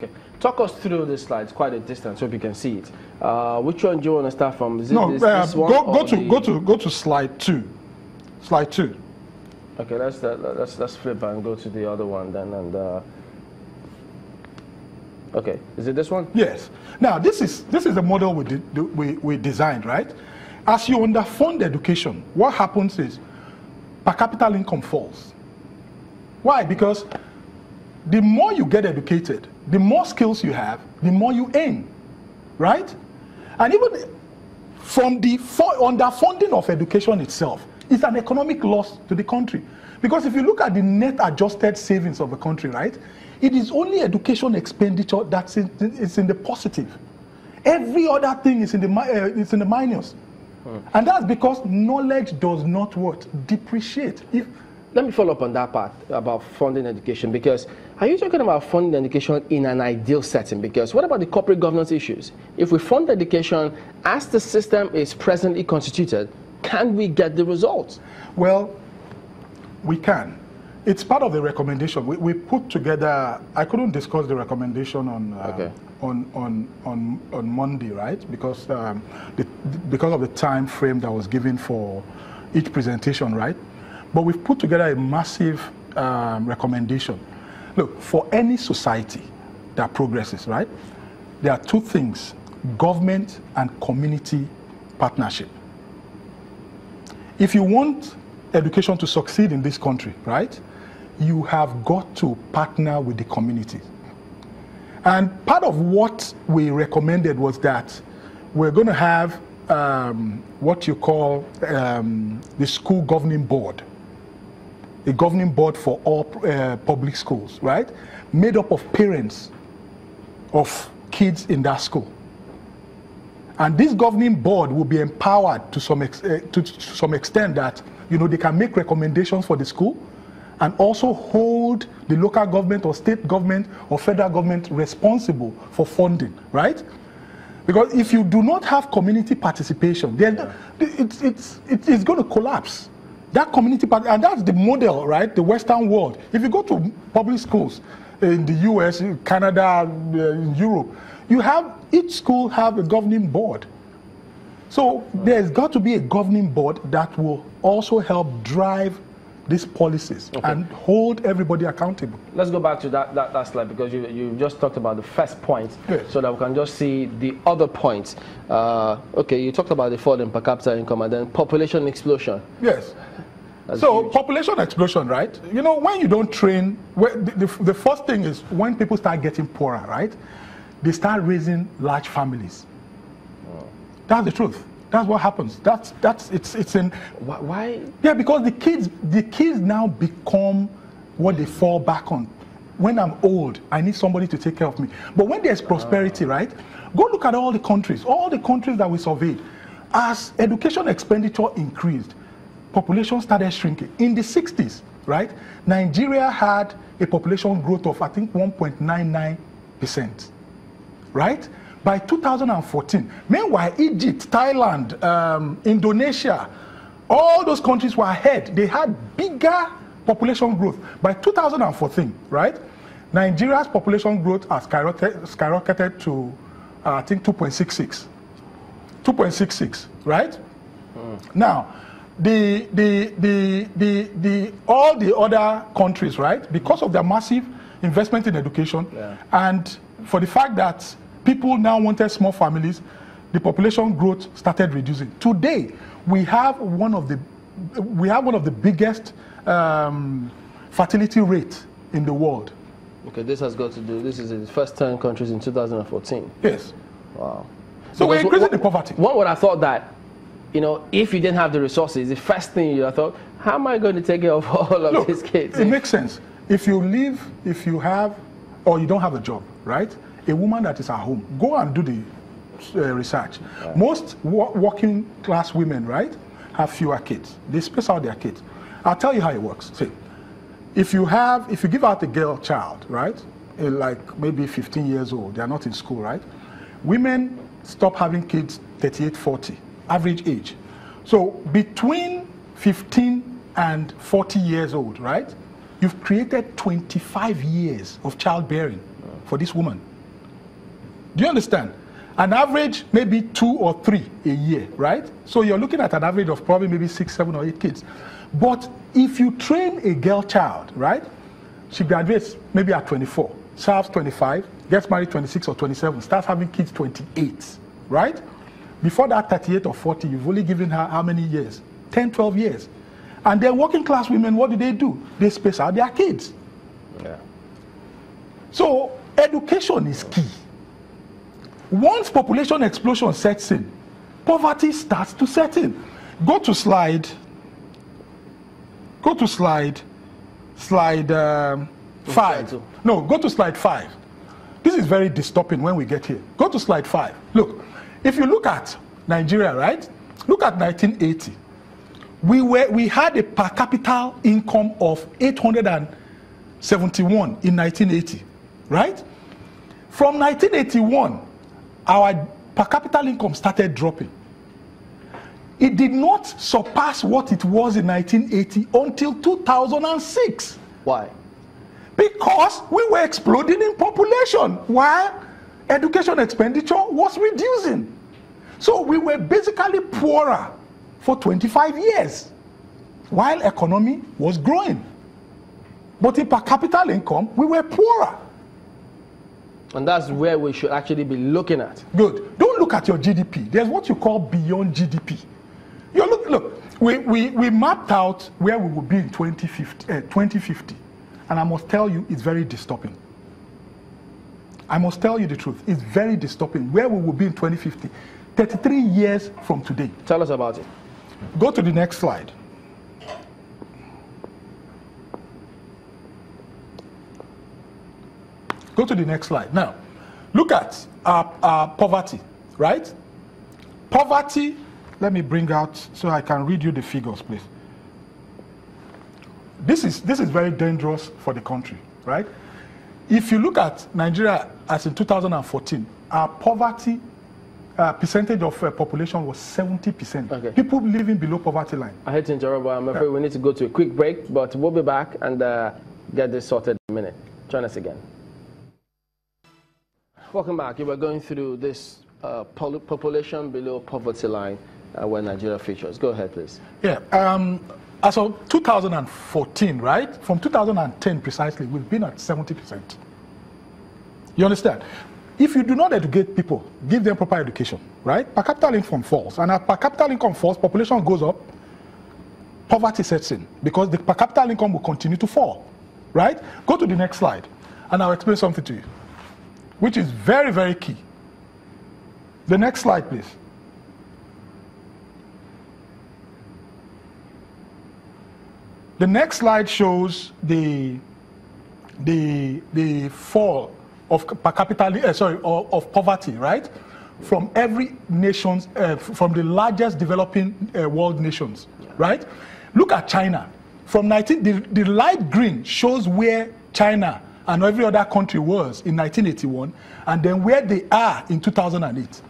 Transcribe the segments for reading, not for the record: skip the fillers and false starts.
Okay. Talk us through this slide. It's quite a distance, so you can see it. Which one do you want to start from? Is it this one go to slide 2. Slide 2. Okay, let's flip and go to the other one then. And okay, is it this one? Yes. Now this is the model we designed, right? As you underfund education, what happens is per capita income falls. Why? Because the more you get educated, the more skills you have, the more you earn, right? And even from the underfunding of education itself, it's an economic loss to the country. Because if you look at the net adjusted savings of the country, right, it is only education expenditure that's in the positive. Every other thing is in the minus. And that's because knowledge does not what? Depreciate. Let me follow up on that part about funding education, because are you talking about funding education in an ideal setting? Because what about the corporate governance issues? If we fund education as the system is presently constituted, can we get the results? Well, we can. It's part of the recommendation. We put together, I couldn't discuss the recommendation on Monday, right? Because of the time frame that was given for each presentation, right? But we've put together a massive recommendation. Look, for any society that progresses, right, there are two things: government and community partnership. If you want education to succeed in this country, right, you have got to partner with the community. And part of what we recommended was that we're going to have what you call the school governing board. A governing board for all public schools, right? Made up of parents of kids in that school. And this governing board will be empowered to some extent that, you know, they can make recommendations for the school and also hold the local government or state government or federal government responsible for funding, right? Because if you do not have community participation, then it's going to collapse. That community part, and that's the model, right? The Western world. If you go to public schools in the US, Canada, Europe, you have, each school have a governing board. So there's got to be a governing board that will also help drive these policies and hold everybody accountable. Let's go back to that slide, because you just talked about the first point, yes, so that we can just see the other points. Okay, you talked about the fall in per capita income and then population explosion. Yes. That's so huge. Population explosion, right? You know, when you don't train, the first thing is when people start getting poorer, right? They start raising large families. Oh. That's the truth. That's what happens. It's in. Why? Yeah, because the kids now become what they fall back on. When I'm old, I need somebody to take care of me. But when there's prosperity, right? Go look at all the countries that we surveyed. As education expenditure increased, population started shrinking. In the 60s, right? Nigeria had a population growth of, I think, 1.99%, right? By 2014, meanwhile, Egypt, Thailand, Indonesia, all those countries were ahead. They had bigger population growth. By 2014, right, Nigeria's population growth has skyrocketed to, I think, 2.66. 2.66, right? Now, all the other countries, right, because of their massive investment in education, and for the fact that people now wanted small families, the population growth started reducing. Today, we have one of the biggest fertility rates in the world. Okay, this has got to do. This is the first 10 countries in 2014. Yes. Wow. So we're increasing the poverty. One would have thought that, you know, if you didn't have the resources, the first thing you have thought, how am I going to take care of all of these kids? It makes sense. If you have, or you don't have a job, right? A woman that is at home, go and do the research. Right. Most working class women, right, have fewer kids. They space out their kids. I'll tell you how it works. See, if you give out a girl child, right, like maybe 15 years old, they are not in school, right? Women stop having kids 38, 40, average age. So between 15 and 40 years old, right, you've created 25 years of childbearing. for this woman. Do you understand? An average, maybe 2 or 3 a year, right? So you're looking at an average of probably maybe 6, 7, or 8 kids. But if you train a girl child, right? She graduates maybe at 24, serves 25, gets married 26 or 27, starts having kids 28, right? Before that 38 or 40, you've only given her how many years? 10, 12 years. And then working class women, what do? They space out their kids. Yeah. So education is key. Once population explosion sets in, poverty starts to set in. Go to slide 5. No, go to slide 5. This is very disturbing when we get here. Go to slide 5. Look, if you look at Nigeria, right? Look at 1980. We had a per capita income of 871 in 1980, right? From 1981, our per capita income started dropping. It did not surpass what it was in 1980 until 2006. Why? Because we were exploding in population while education expenditure was reducing. So we were basically poorer for 25 years while economy was growing. But in per capita income, we were poorer. And that's where we should actually be looking at. Good. Don't look at your GDP. There's what you call beyond GDP. You look, we mapped out where we will be in 2050. And I must tell you, it's very disturbing. I must tell you the truth. It's very disturbing where we will be in 2050. 33 years from today. Tell us about it. Go to the next slide. Go to the next slide. Now, look at our poverty, right? Poverty, let me bring out so I can read you the figures, please. This is very dangerous for the country, right? If you look at Nigeria as in 2014, our poverty percentage of population was 70%. Okay. People living below poverty line. I hate to interrupt, but I'm afraid we need to go to a quick break, but we'll be back and get this sorted in a minute. Join us again. Welcome back. You were going through this population below poverty line where Nigeria features. Go ahead, please. Yeah. As of 2014, right? From 2010 precisely, we've been at 70%. You understand? If you do not educate people, give them proper education, right? Per capita income falls. And as per capita income falls, population goes up, poverty sets in because the per capita income will continue to fall, right? Go to the next slide, and I'll explain something to you, which is very, very key. The next slide, please. The next slide shows the fall of per capita, of poverty, right? From every nation's, from the largest developing world nations, right? Look at China. From the light green shows where China and every other country was in 1981, and then where they are in 2008.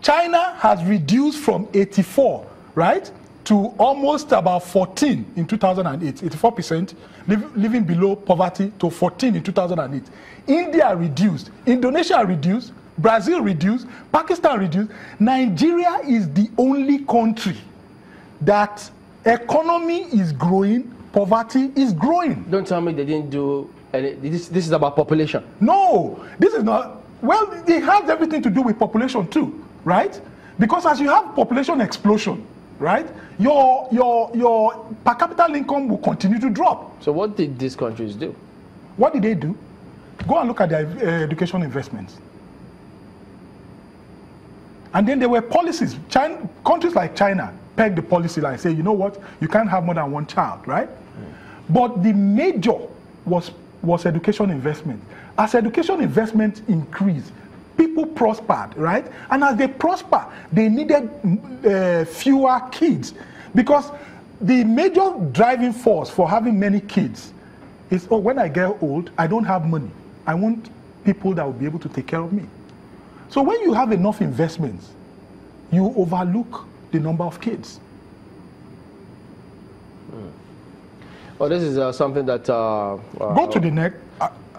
China has reduced from 84, right, to almost about 14 in 2008, 84% living below poverty to 14 in 2008. India reduced, Indonesia reduced, Brazil reduced, Pakistan reduced. Nigeria is the only country that economy is growing, poverty is growing. Don't tell me they didn't do any. This is about population. No, this is not. Well, it has everything to do with population too, right? Because as you have population explosion, right, your per capita income will continue to drop. So what did these countries do? What did they do? Go and look at their education investments. And then there were policies. Countries like China pegged the policy line, say, you know what, you can't have more than one child, right? But the major was education investment. As education investment increased, people prospered, right? And as they prosper, they needed fewer kids. Because the major driving force for having many kids is, oh, when I get old, I don't have money. I want people that will be able to take care of me. So when you have enough investments, you overlook the number of kids. Well, this is something that... Go to the next.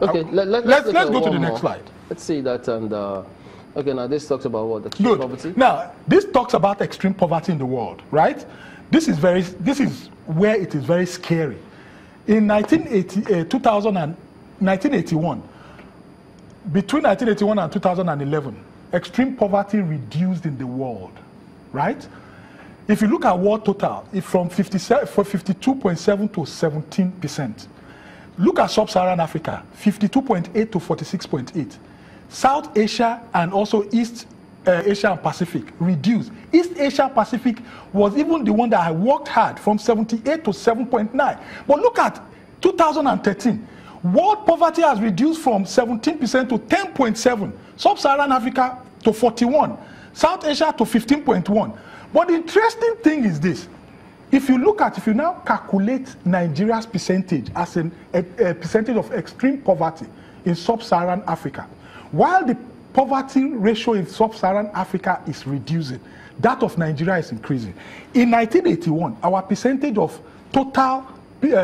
Okay, let's go to the next slide. Let's see that. And okay, now this talks about what? Extreme poverty. Now this talks about extreme poverty in the world, right? This is where it is very scary. In 1981, between 1981 and 2011, extreme poverty reduced in the world, right? If you look at world total, it's from 52.7 to 17%. Look at sub-Saharan Africa, 52.8 to 46.8. South Asia and also East Asia and Pacific reduced. East Asia Pacific was even the one that I worked hard from 78 to 7.9. But look at 2013. World poverty has reduced from 17% to 10.7. Sub-Saharan Africa to 41. South Asia to 15.1. But the interesting thing is this. If you now calculate Nigeria's percentage as a percentage of extreme poverty in Sub-Saharan Africa, while the poverty ratio in Sub-Saharan Africa is reducing, that of Nigeria is increasing. In 1981, our percentage of total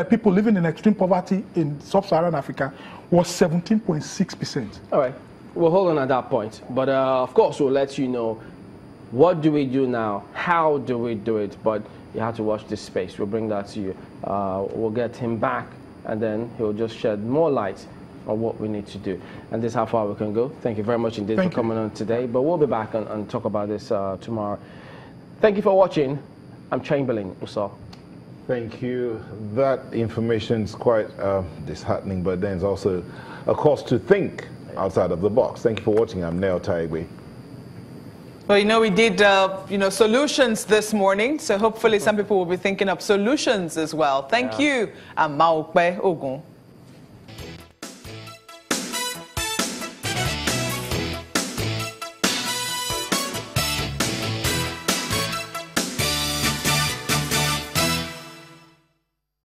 people living in extreme poverty in Sub-Saharan Africa was 17.6%. All right, we'll hold on at that point. But of course, we'll let you know what do we do now, how do we do it, but you have to watch this space. We'll bring that to you. We'll get him back, and then he'll just shed more light on what we need to do. And this is how far we can go. Thank you very much indeed for coming on today. But we'll be back and talk about this tomorrow. Thank you for watching. I'm Chamberlain Uso. Thank you. That information is quite disheartening, but then it's also a cause to think outside of the box. Thank you for watching. I'm Neo Taigwe. Well, we did, solutions this morning, so hopefully some people will be thinking of solutions as well. Thank you, Maokbe Ogun.